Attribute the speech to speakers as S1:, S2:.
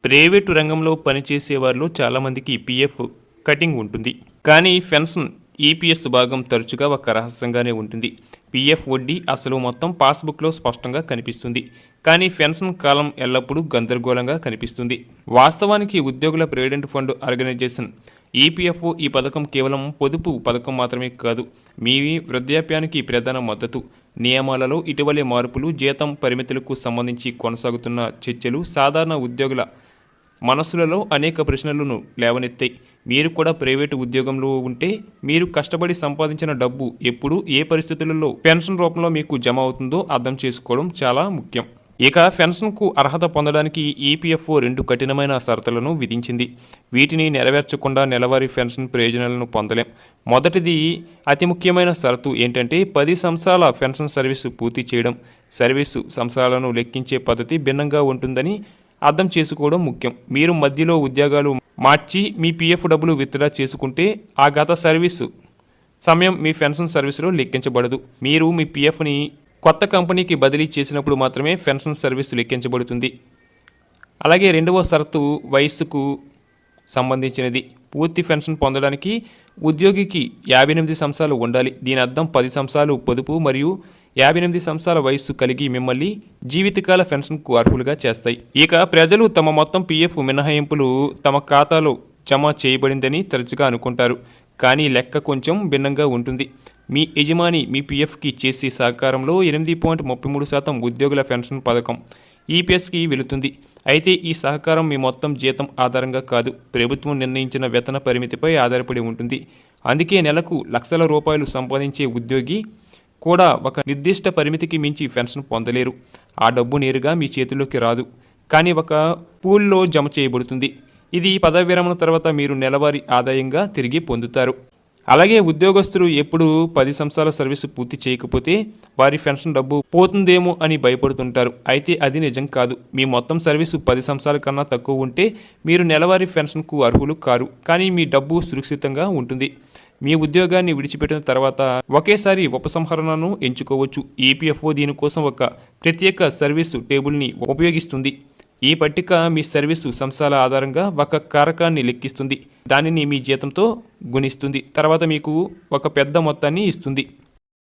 S1: Private రంగంలో పనిచేసే వారిలో చాలామందికి పీఎఫ్ కటింగ్ ఉంటుంది. కానీ పెన్షన్ ఈపీఎస్ భాగం తరచుగా ఒక రహస్యంగానే ఉంటుంది. పీఎఫ్ వడ్డీ అసలు మొత్తం పాస్బుక్లో స్పష్టంగా కనిపిస్తుంది. కానీ పెన్షన్ కాలం ఎల్లప్పుడూ గందరగోళంగా కనిపిస్తుంది. వాస్తవానికి ఉద్యోగుల ప్రావిడెంట్ ఫండ్ ఆర్గనైజేషన్ ఈపీఎఫ్ ఈ పథకం కేవలం పొదుపు పథకం మాత్రమే కాదు, మీ వృద్ధాప్యానికి ప్రధాన మద్దతు. నియమాలలో ఇటీవలి మార్పులు, జీతం పరిమితులకు సంబంధించి కొనసాగుతున్న చర్చలు సాధారణ ఉద్యోగుల మనస్సులలో అనేక ప్రశ్నలను లేవనెత్తాయి. మీరు కూడా ప్రైవేటు ఉద్యోగంలో ఉంటే మీరు కష్టపడి సంపాదించిన డబ్బు ఎప్పుడు ఏ పరిస్థితులలో పెన్షన్ రూపంలో మీకు జమ అవుతుందో అర్థం చేసుకోవడం చాలా ముఖ్యం. ఇక పెన్షన్కు అర్హత పొందడానికి ఈపీఎఫ్ఓ 2 కఠినమైన షరతులను విధించింది. వీటిని నెరవేర్చకుండా నెలవారీ పెన్షన్ ప్రయోజనాలను పొందలేం. మొదటిది అతి ముఖ్యమైన షరతు ఏంటంటే 10 సంవత్సరాల పెన్షన్ సర్వీసు పూర్తి చేయడం. సర్వీసు సంవత్సరాలను లెక్కించే పద్ధతి భిన్నంగా ఉంటుందని అర్థం చేసుకోవడం ముఖ్యం. మీరు మధ్యలో ఉద్యోగాలు మార్చి మీ పీఎఫ్ డబ్బులు విత్డ్రా చేసుకుంటే ఆ గత సర్వీసు సమయం మీ పెన్షన్ సర్వీసులో లెక్కించబడదు. మీరు మీ పీఎఫ్ని కొత్త కంపెనీకి బదిలీ చేసినప్పుడు మాత్రమే పెన్షన్ సర్వీసు లెక్కించబడుతుంది. అలాగే రెండవ షరతు వయస్సుకు సంబంధించినది. పూర్తి పెన్షన్ పొందడానికి ఉద్యోగికి 58 సంవత్సరాలు ఉండాలి. దీని అర్థం 10 సంవత్సరాలు పొదుపు మరియు 58 సంవత్సరాల వయస్సు కలిగి మిమ్మల్ని జీవితకాల పెన్షన్కు అర్హులుగా చేస్తాయి. ఇక ప్రజలు తమ మొత్తం పీఎఫ్ మినహాయింపులు తమ ఖాతాలో జమ చేయబడిందని తరచుగా అనుకుంటారు. కానీ లెక్క కొంచెం భిన్నంగా ఉంటుంది. మీ యజమాని మీ పీఎఫ్కి చేసే సహకారంలో 8.33% ఉద్యోగుల పెన్షన్ పథకం ఈపీఎస్కి వెళుతుంది. అయితే ఈ సహకారం మీ మొత్తం జీతం ఆధారంగా కాదు, ప్రభుత్వం నిర్ణయించిన వేతన పరిమితిపై ఆధారపడి ఉంటుంది. అందుకే నెలకు లక్షల రూపాయలు సంపాదించే ఉద్యోగి కూడా ఒక నిర్దిష్ట పరిమితికి మించి పెన్షన్ పొందలేరు. ఆ డబ్బు నేరుగా మీ చేతిలోకి రాదు, కానీ ఒక పూల్లో జమ చేయబడుతుంది. ఇది పదవి విరమణ తర్వాత మీరు నెలవారీ ఆదాయంగా తిరిగి పొందుతారు. అలాగే ఉద్యోగస్తులు ఎప్పుడు 10 సంవత్సరాల సర్వీసు పూర్తి చేయకపోతే వారి పెన్షన్ డబ్బు పోతుందేమో అని భయపడుతుంటారు. అయితే అది నిజం కాదు. మీ మొత్తం సర్వీసు 10 సంవత్సరాల కన్నా తక్కువ ఉంటే మీరు నెలవారీ పెన్షన్కు అర్హులు కారు, కానీ మీ డబ్బు సురక్షితంగా ఉంటుంది. మీ ఉద్యోగాన్ని విడిచిపెట్టిన తర్వాత ఒకేసారి ఉపసంహరణను ఎంచుకోవచ్చు. ఈపీఎఫ్ఓ దీనికోసం ఒక ప్రత్యేక సర్వీసు టేబుల్ని ఉపయోగిస్తుంది. ఈ పట్టిక మీ సర్వీసు సంవత్సరాల ఆధారంగా ఒక కారకాన్ని లెక్కిస్తుంది, దానిని మీ జీతంతో గుణిస్తుంది, తర్వాత మీకు ఒక పెద్ద మొత్తాన్ని ఇస్తుంది.